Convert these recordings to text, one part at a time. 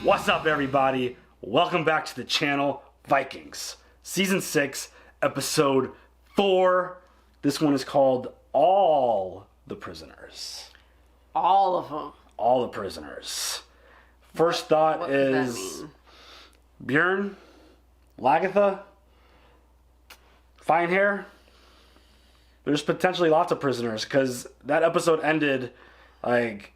What's up, everybody? Welcome back to the channel, Vikings. Season 6, Episode 4. This one is called All the Prisoners. All of them. All the prisoners. First thought What is does that mean? Bjorn, Lagatha, Fine Hair. There's potentially lots of prisoners because that episode ended like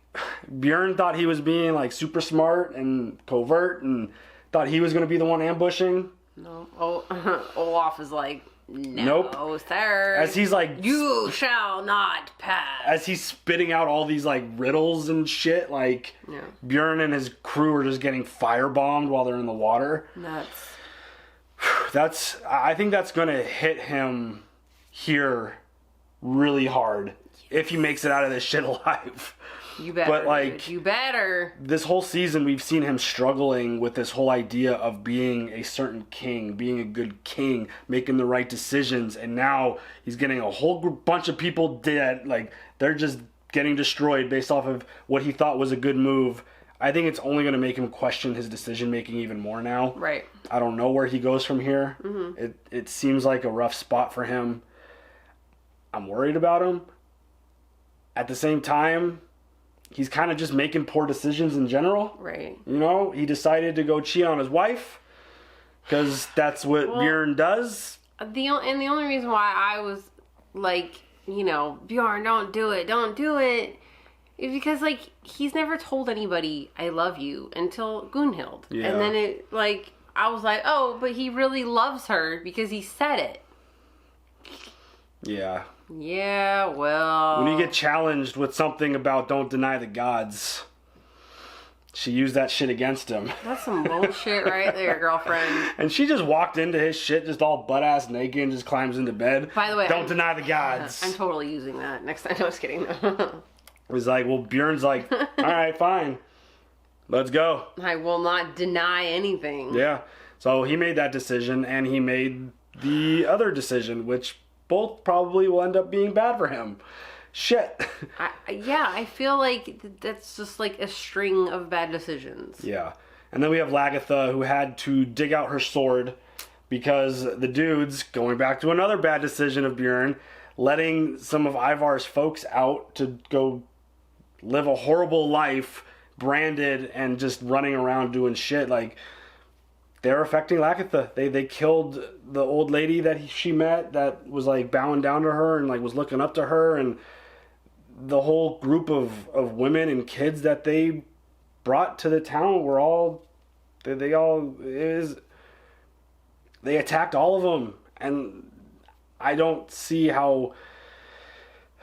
Bjorn thought he was being like super smart and covert and thought he was going to be the one ambushing. No. Oh, Olaf is like, no, Nope. sir. As he's like, You shall not pass. as he's spitting out all these like riddles and shit, like Yeah. Bjorn and his crew are just getting firebombed while they're in the water. Nuts. I think that's going to hit him here really hard if he makes it out of this shit alive. You better. But, like, dude. You better. This whole season, we've seen him struggling with this whole idea of being a certain king, being a good king, making the right decisions, and now he's getting a whole bunch of people dead. Like, they're just getting destroyed based off of what he thought was a good move. I think it's only going to make him question his decision-making even more now. Right. I don't know where he goes from here. Mm-hmm. It seems like a rough spot for him. I'm worried about him. At the same time, he's kind of just making poor decisions in general. Right. You know, he decided to go cheat on his wife because that's what Bjorn does. The only reason why I was like, you know, Bjorn, don't do it, is because, like, he's never told anybody I love you until Gunhild. Yeah. And then I was like, oh, but he really loves her because he said it. Yeah. Yeah, well. When you get challenged with something about don't deny the gods, she used that shit against him. That's some bullshit right there, girlfriend. And she just walked into his shit just all butt-ass naked and just climbs into bed. By the way, don't deny the gods. I'm totally using that next time. I was kidding. It was like, well, Bjorn's like, all right, fine. Let's go. I will not deny anything. Yeah. So he made that decision, and he made the other decision, which both probably will end up being bad for him. Shit. I feel like that's just like a string of bad decisions. Yeah. And then we have Lagatha, who had to dig out her sword because the dudes, going back to another bad decision of Bjorn, letting some of Ivar's folks out to go live a horrible life, branded and just running around doing shit. Like, they're affecting Lagatha. They killed the old lady that she met that was like bowing down to her and like was looking up to her, and the whole group of women and kids that they brought to the town were all they attacked all of them, and I don't see how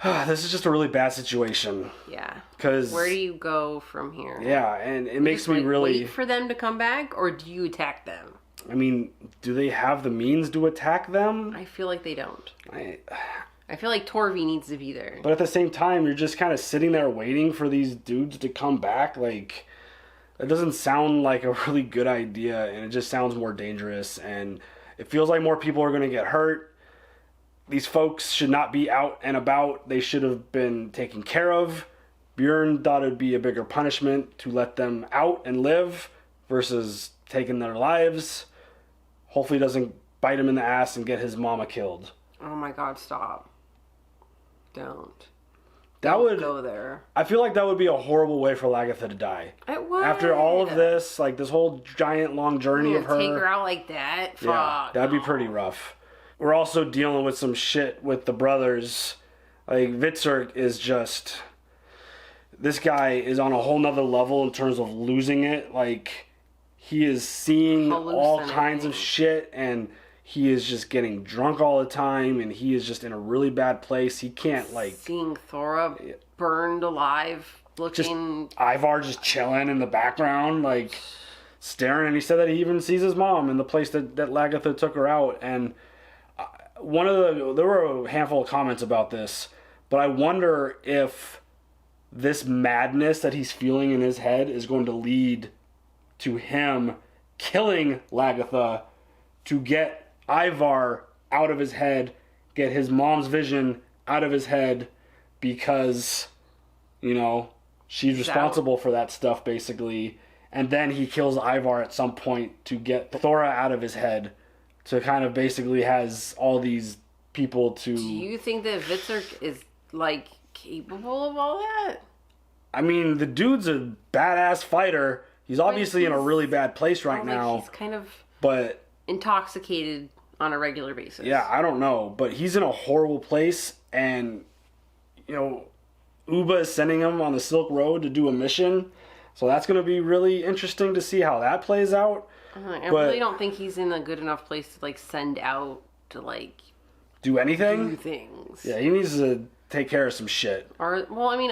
this is just a really bad situation. Yeah. Because where do you go from here? Yeah, and it makes me really wait for them to come back, or do you attack them? I mean, do they have the means to attack them? I feel like they don't. I feel like Torvi needs to be there. But at the same time, you're just kind of sitting there waiting for these dudes to come back. Like, it doesn't sound like a really good idea, and it just sounds more dangerous, and it feels like more people are going to get hurt. These folks should not be out and about. They should have been taken care of. Bjorn thought it would be a bigger punishment to let them out and live versus taking their lives. Hopefully he doesn't bite him in the ass and get his mama killed. Oh my god, stop. Don't. That would go there. I feel like that would be a horrible way for Lagatha to die. It would. After all of this, like this whole giant long journey of her. Take her out like that? Yeah, Fuck. that'd be pretty rough. We're also dealing with some shit with the brothers. Like, Vitzerk is just... This guy is on a whole nother level in terms of losing it. Like, he is seeing all kinds of shit, and he is just getting drunk all the time, and he is just in a really bad place. He can't, like... Seeing Thora burned alive, looking... Just Ivar just chilling in the background, like, staring, and he said that he even sees his mom in the place that Lagatha took her out, and... there were a handful of comments about this, but I wonder if this madness that he's feeling in his head is going to lead to him killing Lagatha to get Ivar out of his head, get his mom's vision out of his head, because, you know, she's responsible for that stuff, basically, and then he kills Ivar at some point to get Thora out of his head, to kind of basically has all these people to... Do you think that Vitzerk is, like, capable of all that? I mean, the dude's a badass fighter. He's obviously in a really bad place right now. He's kind of but intoxicated on a regular basis. Yeah, I don't know. But he's in a horrible place, and, you know, Uba is sending him on the Silk Road to do a mission. So that's going to be really interesting to see how that plays out. I really don't think he's in a good enough place to, like, send out to, like... Do anything? Do things. Yeah, he needs to take care of some shit. Or, well, I mean,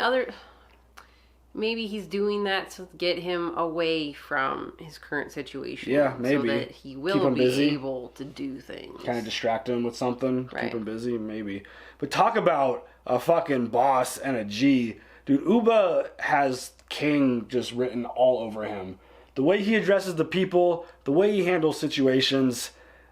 maybe he's doing that to get him away from his current situation. Yeah, maybe. So that he will be able to do things. Kind of distract him with something. Right. Keep him busy, maybe. But talk about a fucking boss and a G. Dude, Uba has King just written all over him. The way he addresses the people, the way he handles situations,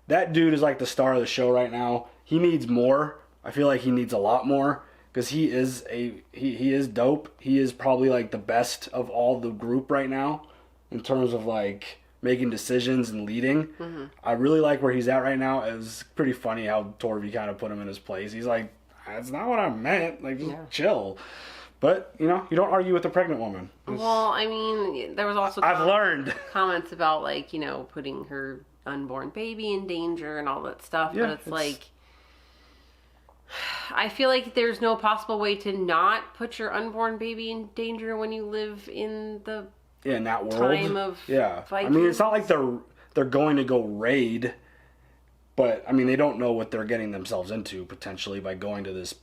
that dude is like the star of the show right now. He needs more. I feel like he needs a lot more. Because he is he is dope. He is probably like the best of all the group right now in terms of like making decisions and leading. Mm-hmm. I really like where he's at right now. It was pretty funny how Torvi kind of put him in his place. He's like, that's not what I meant. Like, just chill. But, you know, you don't argue with a pregnant woman. Well, I mean, there was also I've learned comments about, like, you know, putting her unborn baby in danger and all that stuff. Yeah, but it's like, I feel like there's no possible way to not put your unborn baby in danger when you live in the in that world. Time of Vikings. I Vikings. mean, it's not like they're going to go raid, but I mean, they don't know what they're getting themselves into potentially by going to this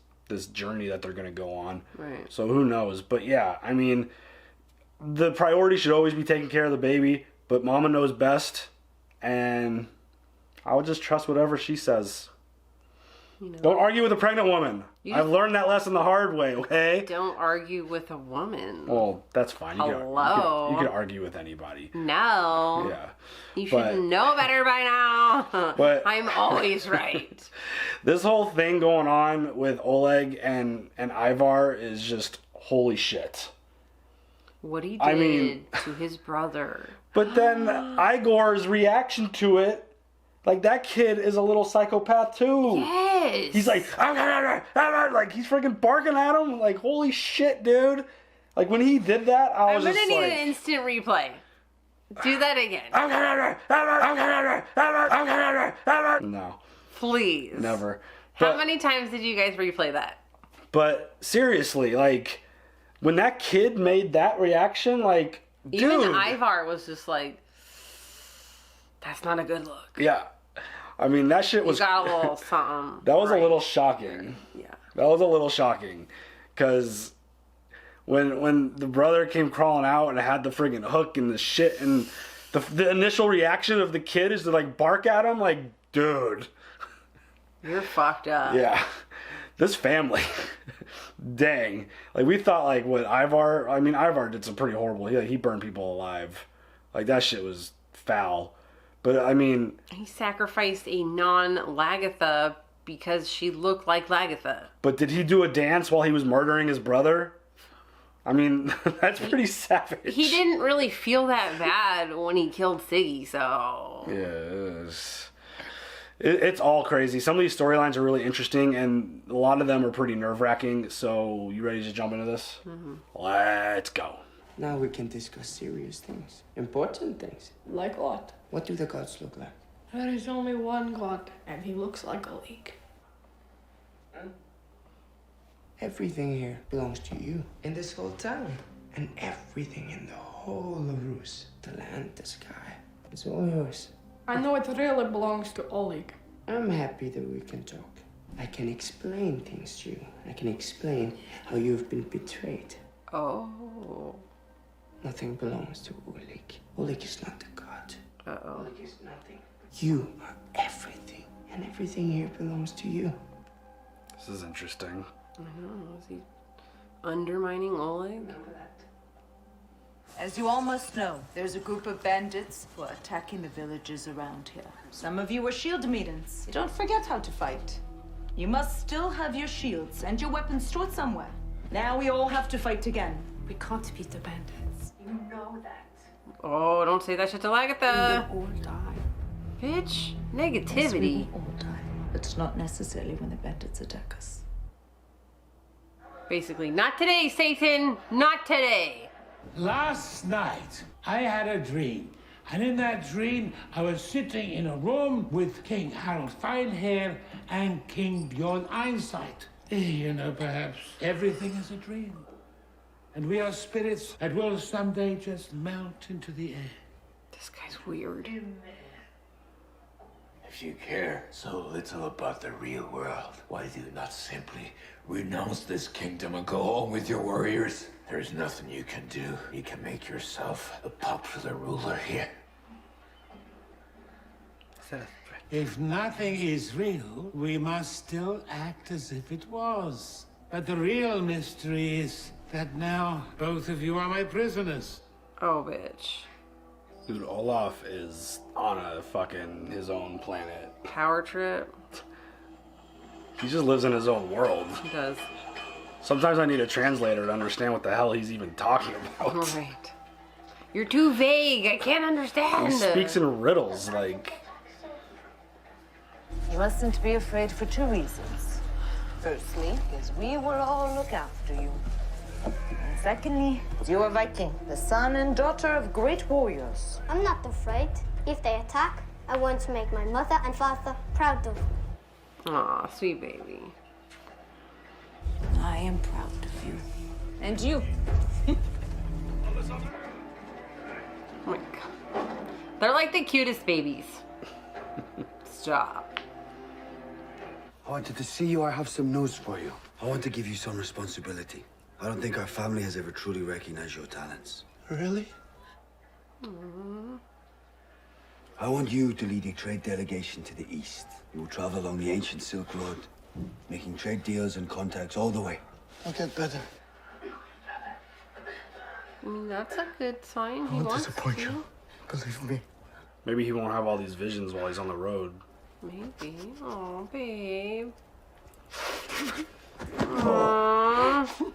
journey that they're going to go on. Right. So who knows? But yeah, I mean, the priority should always be taking care of the baby, but Mama knows best, and I would just trust whatever she says. You know, don't argue with a pregnant woman. I've learned that lesson the hard way, okay? Don't argue with a woman. Well, that's fine. Hello? You can argue with anybody. No. Yeah. You should know better by now. But I'm always right. This whole thing going on with Oleg and Ivar is just holy shit. What he did to his brother. But then Igor's reaction to it, like, that kid is a little psychopath too. Yes. He's like, like, he's freaking barking at him. Like, holy shit, dude. Like, when he did that, I was just like... I'm gonna need an instant replay. Do that again. No. Please. Never. How many times did you guys replay that? But seriously, like, when that kid made that reaction, like, dude. Even Ivar was just like, that's not a good look. Yeah. I mean, that shit was... You got a little something. That was a little shocking. Yeah. That was a little shocking. Because when the brother came crawling out and had the friggin' hook and the shit, and the initial reaction of the kid is to, like, bark at him, like, dude. You're fucked up. Yeah. This family. Dang. Like, we thought, like, what, Ivar... I mean, Ivar did some pretty horrible... He burned people alive. Like, that shit was foul. But, I mean... He sacrificed a non-Lagatha because she looked like Lagatha. But did he do a dance while he was murdering his brother? I mean, that's pretty savage. He didn't really feel that bad when he killed Siggy, so... Yeah, it's all crazy. Some of these storylines are really interesting, and a lot of them are pretty nerve-wracking. So, you ready to jump into this? Mm-hmm. Let's go. Now we can discuss serious things. Important things. Like what? What do the gods look like? There is only one god, and he looks like a leek. Everything here belongs to you. In this whole town. And everything in the whole of Rus. The land, the sky. It's all yours. I know it really belongs to Oleg. I'm happy that we can talk. I can explain things to you. I can explain how you've been betrayed. Oh. Nothing belongs to Oleg. Oleg is not the god. Uh-oh. Oleg is nothing. You are everything. And everything here belongs to you. This is interesting. I know. Is he undermining Oleg? Remember that. As you all must know, there's a group of bandits who are attacking the villages around here. Some of you are shield maidens. Don't forget how to fight. You must still have your shields and your weapons stored somewhere. Now we all have to fight again. We can't beat the bandits. You know that. Oh, don't say that shit to Lagatha. Or die. Bitch. Yes, we Negativity. will all die, but not necessarily when the bandits attack us. Basically, not today, Satan. Not today. Last night, I had a dream. And in that dream, I was sitting in a room with King Harald Finehair and King Bjorn Einsight. You know, perhaps everything is a dream. And we are spirits that will someday just melt into the air. This guy's weird. If you care so little about the real world, why do you not simply renounce this kingdom and go home with your warriors? There's nothing you can do. You can make yourself a popular ruler here. If nothing is real, we must still act as if it was. But the real mystery is that now both of you are my prisoners. Oh, bitch. Dude, Olaf is on a fucking his own planet. Power trip. He just lives in his own world. He does. Sometimes I need a translator to understand what the hell he's even talking about. Right. You're too vague. I can't understand. He speaks in riddles, like... You mustn't be afraid for two reasons. Firstly, because we will all look after you. And secondly, you are Viking, the son and daughter of great warriors. I'm not afraid. If they attack, I want to make my mother and father proud of me. Aw, sweet baby. I am proud of you. And you. Oh my god. They're like the cutest babies. Stop. I wanted to see you. I have some news for you. I want to give you some responsibility. I don't think our family has ever truly recognized your talents. Really? I want you to lead a trade delegation to the east. You will travel along the ancient Silk Road, making trade deals and contacts all the way. I'll get better. I mean, that's a good sign. I He won't wants disappoint to. you. Believe me. Maybe he won't have all these visions while he's on the road. Maybe. Oh, babe. Aww.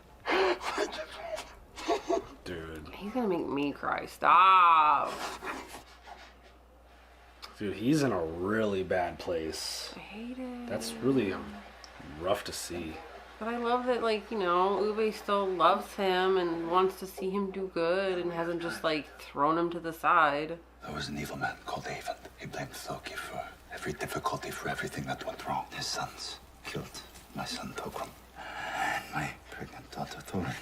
Dude. He's gonna make me cry. Stop. Dude, he's in a really bad place. I hate it. That's really rough to see. But I love that, like, you know, IsBae still loves him and wants to see him do good and hasn't just, like, thrown him to the side. There was an evil man called Jaivon. He blamed Loki for every difficulty, for everything that went wrong. His sons killed my son Togrim and my pregnant daughter Thorin.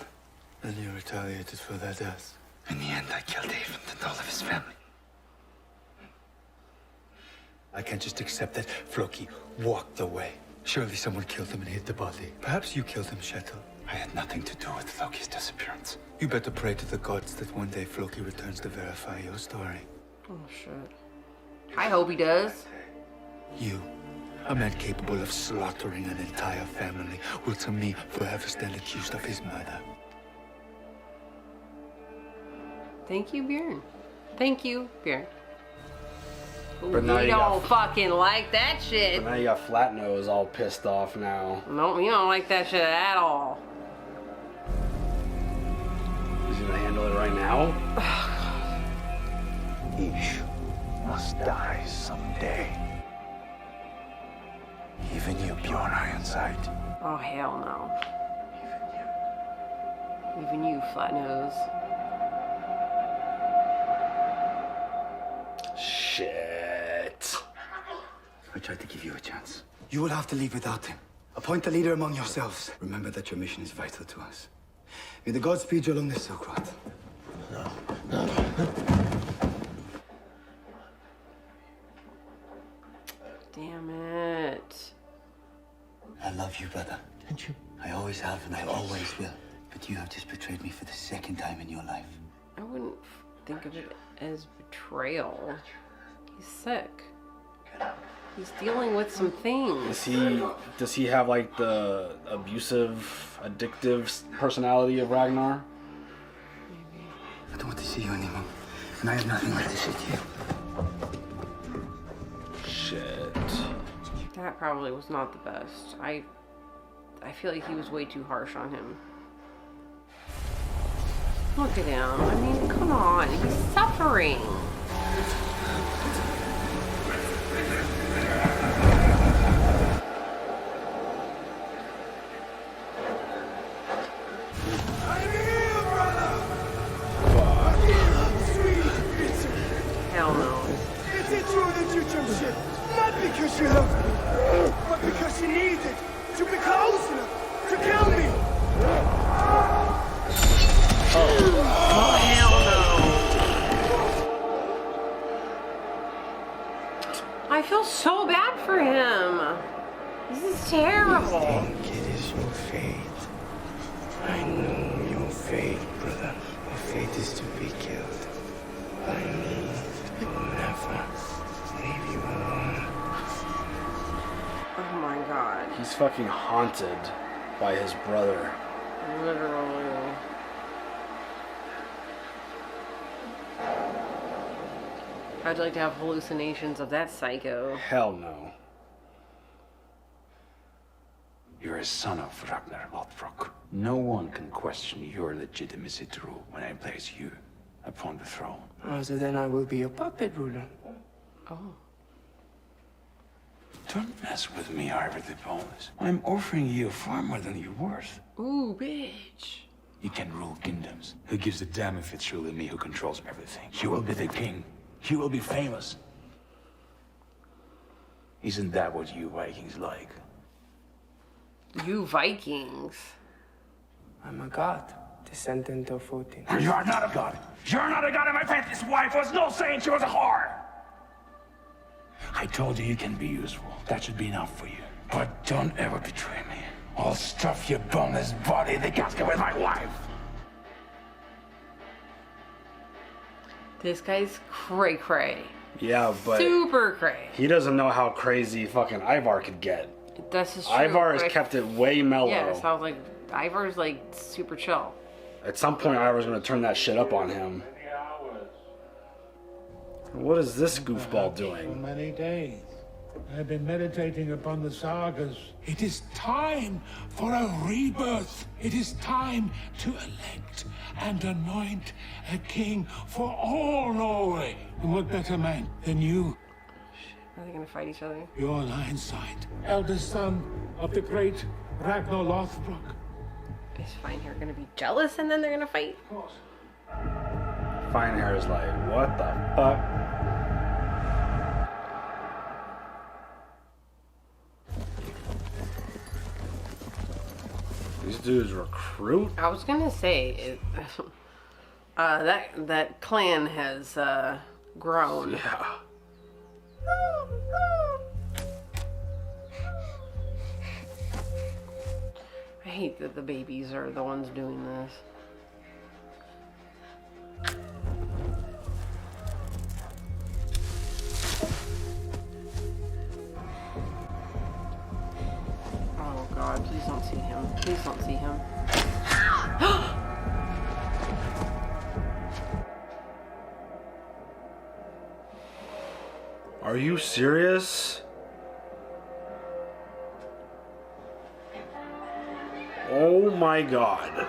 And you retaliated for their death. In the end, I killed Jaivon and all of his family. I can't just accept that Floki walked away. Surely someone killed him and hid the body. Perhaps you killed him, Shettle. I had nothing to do with Loki's disappearance. You better pray to the gods that one day Floki returns to verify your story. Oh, shit. I hope he does. You, a man capable of slaughtering an entire family, will to me forever stand accused of his murder. Thank you, Bjorn. Thank you, Bjorn. But now We you don't got- fucking like that shit. But now you got Flat Nose all pissed off now. No, you don't like that shit at all. Is he gonna handle it right now? Each must die someday. Even you, Bjorn Ironside. Oh, hell no. Even you, Flat Nose. Shit. I tried to give you a chance. You will have to leave without him. Appoint a leader among yourselves. Remember that your mission is vital to us. May the gods speed you along this Silk Road. No. Damn it. I love you, brother. Did you? I always have and I always will. But you have just betrayed me for the second time in your life. I wouldn't think of it as betrayal. He's sick. He's dealing with some things. Does he have like the abusive, addictive personality of Ragnar? Maybe. I don't want to see you anymore. And I have nothing left to say to you. Shit. That probably was not the best. I feel like he was way too harsh on him. Look at him. I mean, come on. He's suffering. Hell no. Is it true that you jumped ship? Not because you loved me, but because you needed to be close enough to kill me. Oh, hell no. I feel so bad for him. This is terrible. I think it is your fate. I know your fate, brother. Your fate is to be killed by me. I will never leave you alone. Oh my god. He's fucking haunted by his brother. Literally. I'd like to have hallucinations of that psycho. Hell no. You're a son of Ragnar Lothbrok. No one can question your legitimacy to rule when I place you upon the throne. Oh, so then I will be a puppet ruler. Oh. Don't mess with me, Ivar the Boneless. I'm offering you far more than you're worth. Ooh, bitch. You can rule kingdoms. Who gives a damn if it's truly me who controls everything? You will be the king. You will be famous. Isn't that what you Vikings like? You Vikings. I'm a god, descendant of Odin. You are not a god. You're not a god, and my faithless wife was no saint. She was a whore. I told you you can be useful. That should be enough for you. But don't ever betray me. I'll stuff your boneless body in the casket with my wife. This guy's cray-cray. Yeah, but super cray. he doesn't know how crazy fucking Ivar could get. This is true. Ivar has kept it way mellow. Yeah, so I was like, Ivar's like super chill. At some point, Ivar's gonna turn that shit up on him. What is this goofball For doing? many days, I've been meditating upon the sagas. It is time for a rebirth. It is time to elect and anoint a king for all Norway. And what better man than you? Are they gonna fight each other? Your line side, eldest son of the great Ragnar Lothbrok. Is Finehair gonna be jealous and then they're gonna fight? Of course. Finehair is like, what the fuck? These dudes recruit? I was gonna say, that clan has grown. Yeah. I hate that the babies are the ones doing this. Oh god, please don't see him. Please don't see him. Are you serious? Oh my god.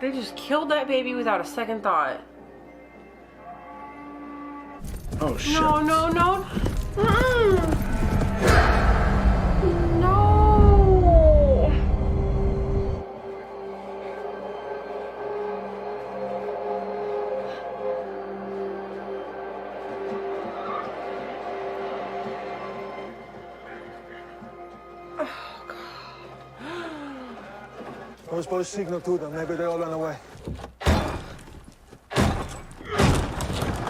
They just killed that baby without a second thought. Oh shit. No, no, no. No. I was supposed to signal to them. Maybe they all ran away.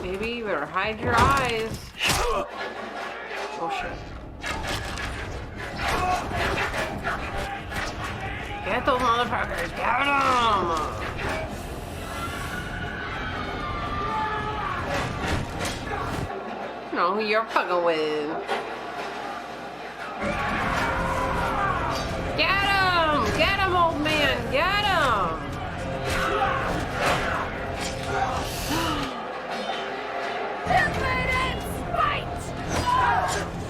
Baby, you better hide your eyes. Oh shit. Get those motherfuckers, get them! Know who you're fucking with. Get him, old man, get him!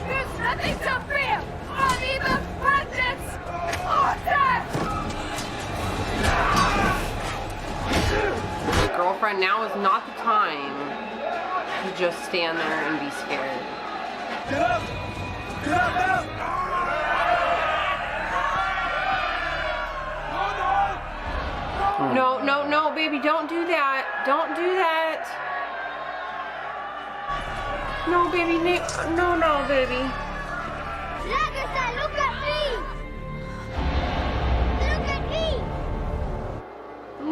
There's nothing to fear! Only the vengeance! Order! friend, now is not the time to just stand there and be scared. Get up! Get up now! No, no, no, baby, don't do that. Don't do that. No, baby, no, no, baby. Lagertha, look at me! Look at me!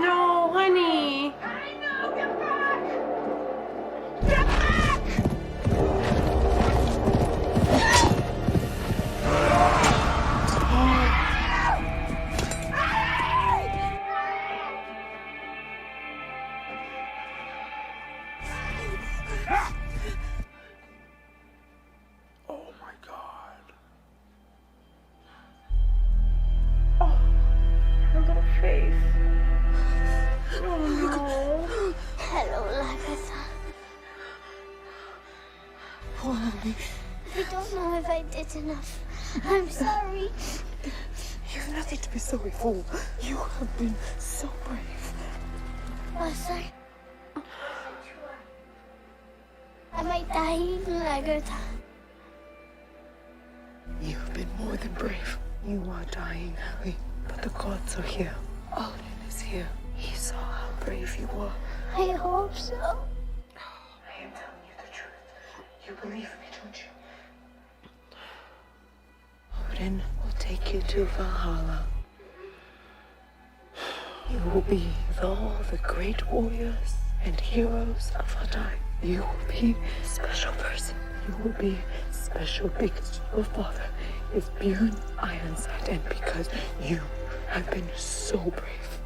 No, honey. Get back! Oh my god. Her little face. Oh no. Hello, Lagertha. Why? I don't know if I did enough. I'm sorry. You've nothing to be sorry for. You have been so brave. Was I? Am I dying, Lagertha? You've been more than brave. You are dying, Harry. But the gods are here. Odin is here. He saw how brave you were. I hope so. I am telling you the truth. You believe me, don't you? Odin will take you to Valhalla. You will be with all the great warriors and heroes of our time. You will be a special person. You will be special because your father is Bjorn Ironside, and because you have been so brave.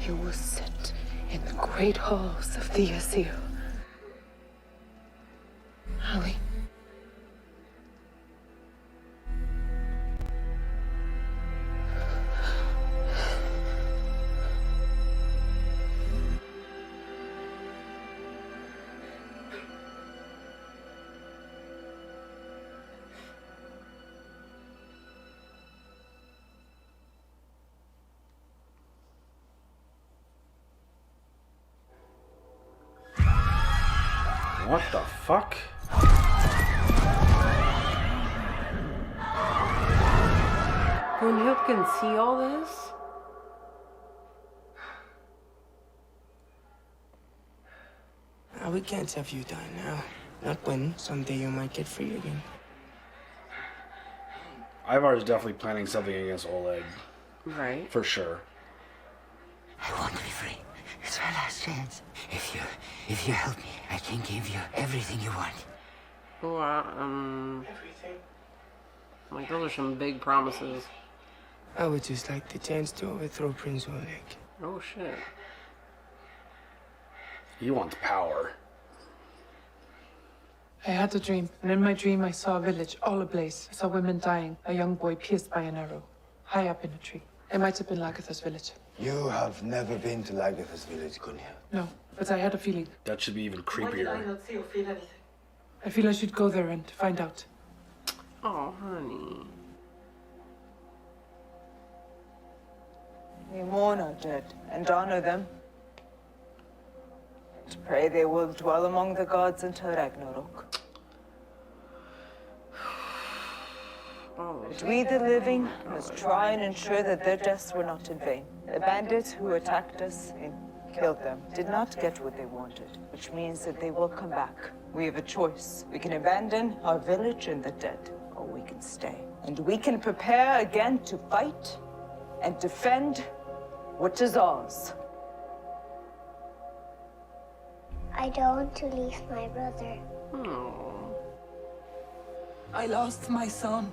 You will sit in the great halls of the Asir. Holly. What the fuck? Brunhild can see all this? We can't have you die now. Not when someday you might get free again. Ivar is definitely planning something against Oleg. Right. For sure. I want to be free. It's my last chance. If you help me, I can give you everything you want. Well, Everything? like those are some big promises. I would just like the chance to overthrow Prince Oleg. Oh shit. He wants power. I had a dream, and in my dream I saw a village all ablaze. I saw women dying, a young boy pierced by an arrow, high up in a tree. It might have been Lagertha's village. You have never been to Lagertha's village, Gunhild. No, but I had a feeling. That should be even creepier. not see or feel anything? I feel I should go there and find out. Oh, honey. We mourn our dead and honor them. And pray they will dwell among the gods until Ragnarok. Oh, But we, the living, must try and ensure that their deaths were not in vain. The bandits who attacked us and killed them did not get what they wanted, which means that they will come back. We have a choice. We can abandon our village and the dead, or we can stay. And we can prepare again to fight and defend what is ours. I don't want to leave my brother. Oh. I lost my son.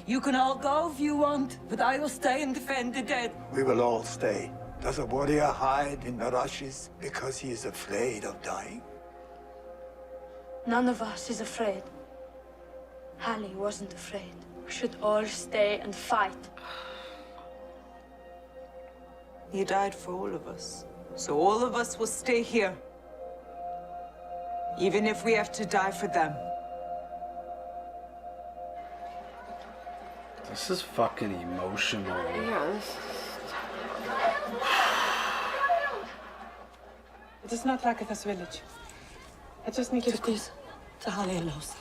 You can all go if you want, but I will stay and defend the dead. We will all stay. Does a warrior hide in the rushes because he is afraid of dying? None of us is afraid. Hallie wasn't afraid. We should all stay and fight. He died for all of us. So all of us will stay here. Even if we have to die for them. This is fucking emotional. Yeah, It is not Lagatha's village. I just need Give this to Halle and Ellyse.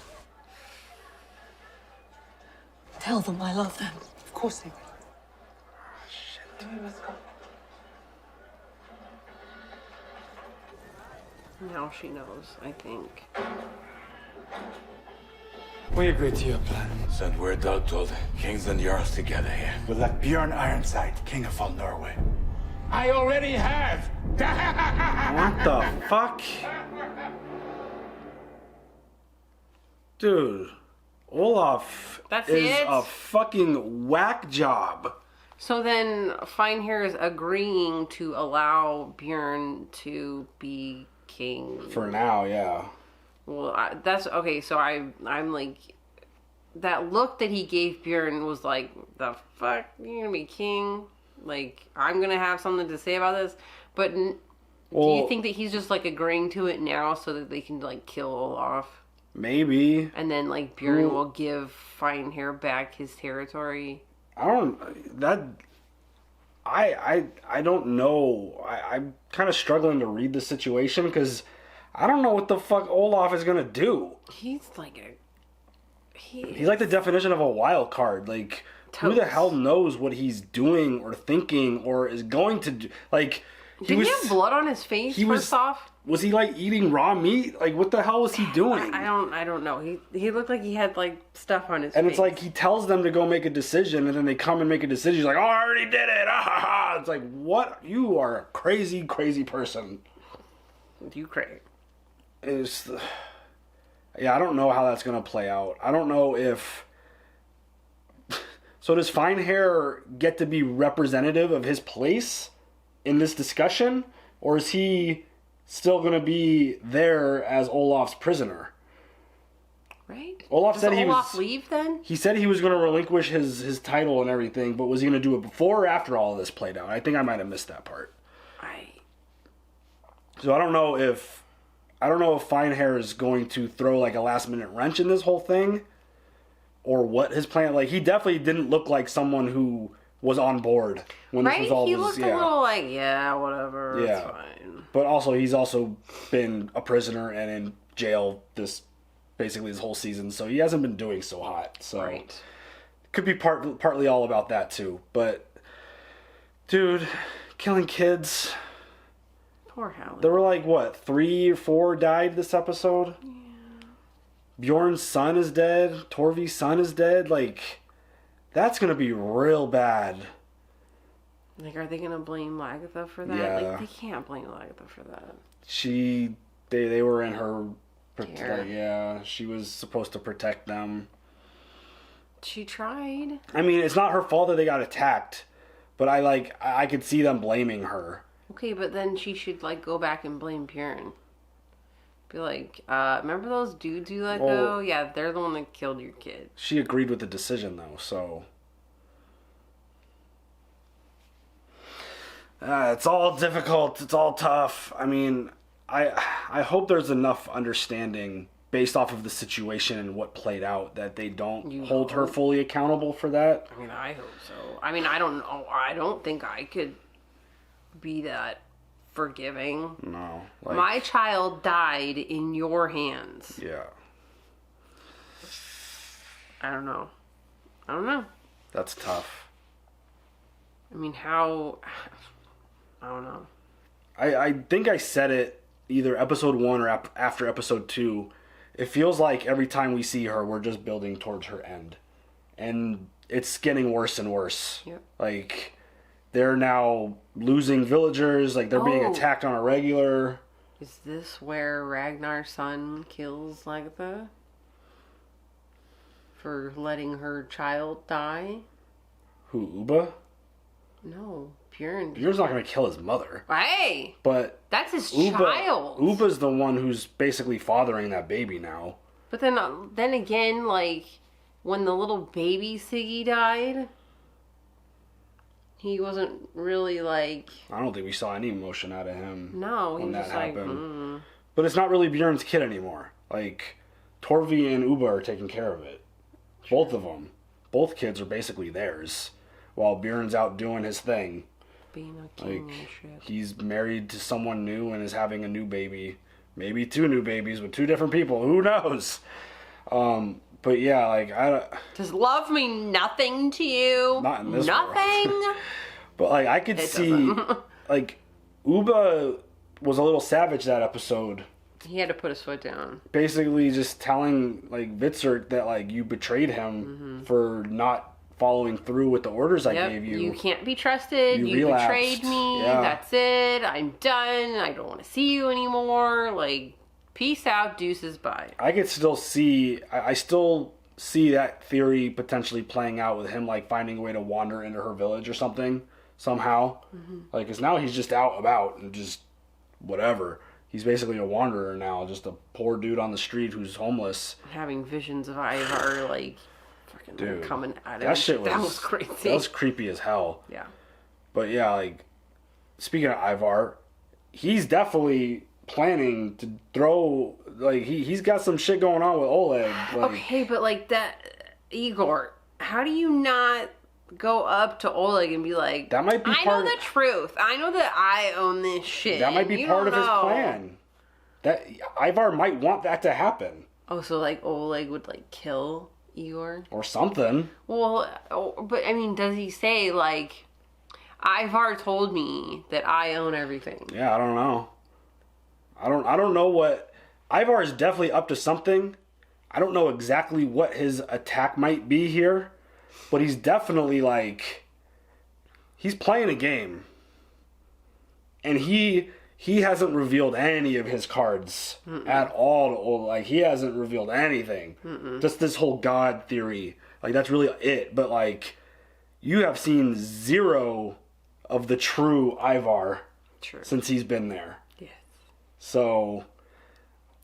Tell them I love them. Of course they will. We must go. Now she knows, I think. We agreed to your plan. Send word out to all the kings and jarls together here. We'll let Bjorn Ironside, king of all Norway. I already have. What the fuck? Dude, Olaf That's is it? a fucking whack job. So then Finehair is agreeing to allow Bjorn to be king. For now, yeah. Well, that's okay. So I'm like, that look that he gave Bjorn was like, the fuck, you're gonna be king? Like, I'm gonna have something to say about this. But do you think that he's just like agreeing to it now so that they can like kill Olaf? Maybe. And then like Bjorn will give Finehair back his territory. I don't know. I'm kind of struggling to read the situation because I don't know what the fuck Olaf is gonna do. He's like He's like the definition of a wild card. Like, who the hell knows what he's doing or thinking or is going to do? Like, Didn't he have blood on his face? First off, was he like eating raw meat? Like, what the hell was he doing? I don't know. He looked like he had like stuff on his face. And it's like he tells them to go make a decision, and then they come and make a decision. He's like, "Oh, I already did it!" Ah, ha, ha. It's like, what? You are a crazy, crazy person. You crazy. Yeah, I don't know how that's gonna play out. I don't know if. So does Finehair get to be representative of his place in this discussion, or is he still gonna be there as Olaf's prisoner? Right. Olaf said he Olaf was. leave then? He said he was going to relinquish his title and everything, but was he going to do it before or after all of this played out? I think I might have missed that part. So I don't know if Finehair is going to throw like a last minute wrench in this whole thing, or what his plan. Like, he definitely didn't look like someone who was on board when this was all. He looked a little like, yeah, whatever. Yeah. It's fine. But also, he's also been a prisoner and in jail basically this whole season, so he hasn't been doing so hot. So could be partly all about that too. But dude, killing kids. Poor Halle. There were like what, 3 or 4 died this episode. Yeah. Bjorn's son is dead. Torvi's son is dead. Like, that's gonna be real bad. Like, are they gonna blame Lagatha for that? Yeah. Like, they can't blame Lagatha for that. They were in her. Care. Yeah, she was supposed to protect them. She tried. I mean, it's not her fault that they got attacked, but I could see them blaming her. Okay, but then she should like go back and blame Bjorn. Be like, remember those dudes you let go? Yeah, they're the one that killed your kid. She agreed with the decision though, so it's all difficult. It's all tough. I mean, I hope there's enough understanding based off of the situation and what played out that they don't hold her fully accountable for that. I mean, I hope so. I mean, I don't know. I don't think I could be that forgiving. No. My child died in your hands. Yeah. I don't know. That's tough. I mean, how... I don't know. I think I said it either episode 1 or after episode 2. It feels like every time we see her, we're just building towards her end. And it's getting worse and worse. Yep. Like, they're now losing villagers. Like, they're being attacked on a regular. Is this where Ragnar's son kills Lagatha? For letting her child die? Who, Uba? No, Bjorn. Bjorn's not going to kill his mother. Hey! But that's his child. Uba's the one who's basically fathering that baby now. But then again, like, when the little baby Siggy died, he wasn't really like... I don't think we saw any emotion out of him. No, he when was that just happened. like... But it's not really Bjorn's kid anymore. Like, Torvi and Uba are taking care of it. Both of them. Both kids are basically theirs. While Bjorn's out doing his thing. being a king Like, and shit. he's married to someone new and is having a new baby. Maybe 2 new babies with 2 different people. Who knows? But yeah, like, Does love mean nothing to you? Not in this Nothing? world. But, like, I could It see, doesn't. like, Uba was a little savage that episode. He had to put his foot down. Basically just telling, like, Vitzert that, like, you betrayed him for not following through with the orders I gave you. You can't be trusted. You relapsed. betrayed me. Yeah. That's it. I'm done. I don't want to see you anymore. Like, peace out. Deuces. Bye. I could still see, I still see that theory potentially playing out with him, like, finding a way to wander into her village or something, somehow. Like, because now he's just out about and just whatever. He's basically a wanderer now, just a poor dude on the street who's homeless. Having visions of Ivar, like, fucking Dude, coming at him. that shit That was crazy. That was creepy as hell. Yeah. But yeah, like, speaking of Ivar, he's definitely planning to throw, like, he's got some shit going on with Oleg. Like, Okay, but like that, Igor, how do you not go up to Oleg and be like, that might be I know the truth. I know that I own this shit. That might be You part of don't his know." plan. That Ivar might want that to happen. Oh, so like Oleg would like kill Igor? Or something. Well, but I mean, does he say like, Ivar told me that I own everything? Yeah, I don't know. I don't know what Ivar is definitely up to something. I don't know exactly what his attack might be here, but he's definitely like he's playing a game. And he hasn't revealed any of his cards at all. Like, he hasn't revealed anything. Just this whole God theory. Like, that's really it. But, like, you have seen 0 of the true Ivar since he's been there. Yes. So,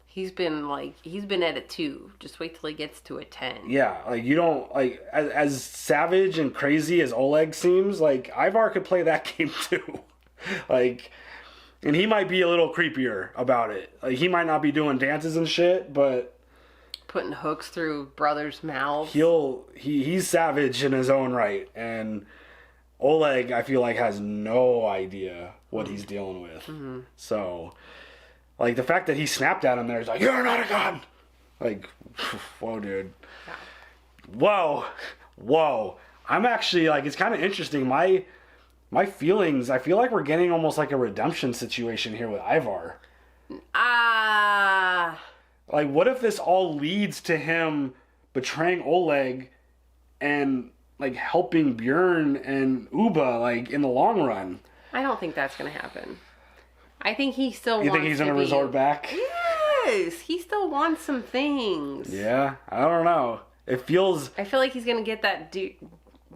He's been at a 2. Just wait till he gets to a 10. yeah, like, you don't, like, as savage and crazy as Oleg seems, like, Ivar could play that game too. Like, and he might be a little creepier about it. Like, he might not be doing dances and shit, but putting hooks through brothers' mouths. He's savage in his own right, and Oleg, I feel like, has no idea what he's dealing with. So, like, the fact that he snapped at him there is like, you're not a god! Like, whoa, dude. Whoa. I'm actually, like, it's kind of interesting. My feelings, I feel like we're getting almost like a redemption situation here with Ivar. Like, what if this all leads to him betraying Oleg and, like, helping Bjorn and Uba, like, in the long run? I don't think that's going to happen. I think he still wants You think he's going to resort back? Yes! He still wants some things. Yeah, I don't know. It feels... I feel like he's going to get that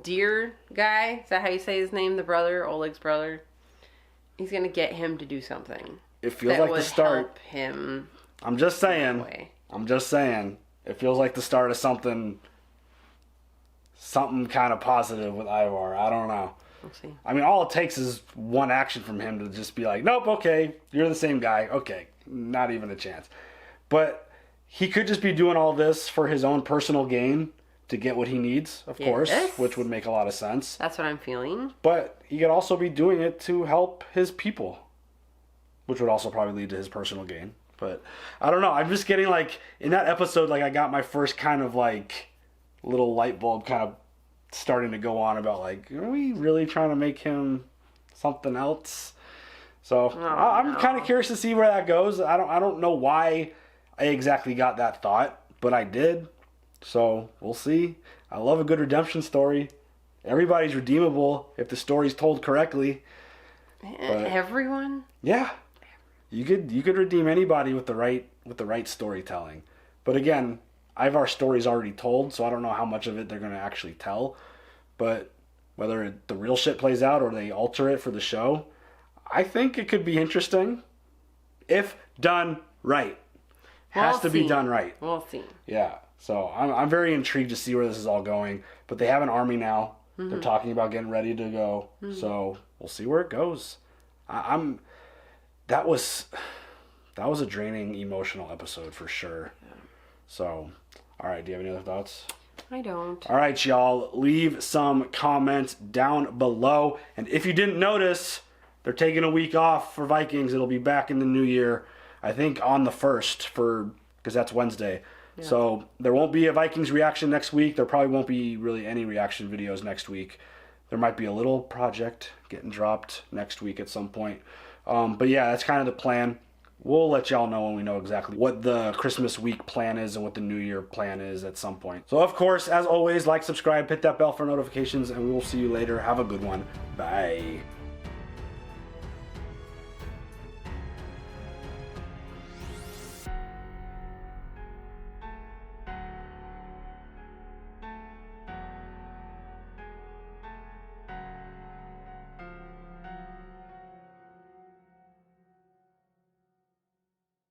deer guy. Is that how you say his name? The brother? Oleg's brother? He's going to get him to do something. It feels that like would the start. help him. I'm just saying. It feels like the start of something kind of positive with Ivar. I don't know. We'll see. I mean, all it takes is one action from him to just be like, nope, okay, you're the same guy. Okay, not even a chance. But he could just be doing all this for his own personal gain to get what he needs, of course, which would make a lot of sense. That's what I'm feeling. But he could also be doing it to help his people, which would also probably lead to his personal gain. But I don't know. I'm just getting, like, in that episode, like, I got my first kind of, like, little light bulb kind of starting to go on about, like, are we really trying to make him something else? So I'm kind of curious to see where that goes. I don't know why I exactly got that thought, but I did. So we'll see. I love a good redemption story. Everybody's redeemable if the story's told correctly. But, everyone? Yeah. You could redeem anybody with the right storytelling. But again, Ivar's story's already told, so I don't know how much of it they're going to actually tell. But whether the real shit plays out or they alter it for the show, I think it could be interesting if done right. Has to be done right. We'll see. Yeah. So I'm very intrigued to see where this is all going. But they have an army now. They're talking about getting ready to go. So we'll see where it goes. That was a draining emotional episode for sure. Yeah. So, all right. Do you have any other thoughts? I don't. All right, y'all. Leave some comments down below. And if you didn't notice, they're taking a week off for Vikings. It'll be back in the new year. I think on the 1st because that's Wednesday. Yeah. So there won't be a Vikings reaction next week. There probably won't be really any reaction videos next week. There might be a little project getting dropped next week at some point. But yeah, that's kind of the plan. We'll let y'all know when we know exactly what the Christmas week plan is and what the New Year plan is at some point. So of course, as always, like, subscribe, hit that bell for notifications, and we will see you later. Have a good one. Bye.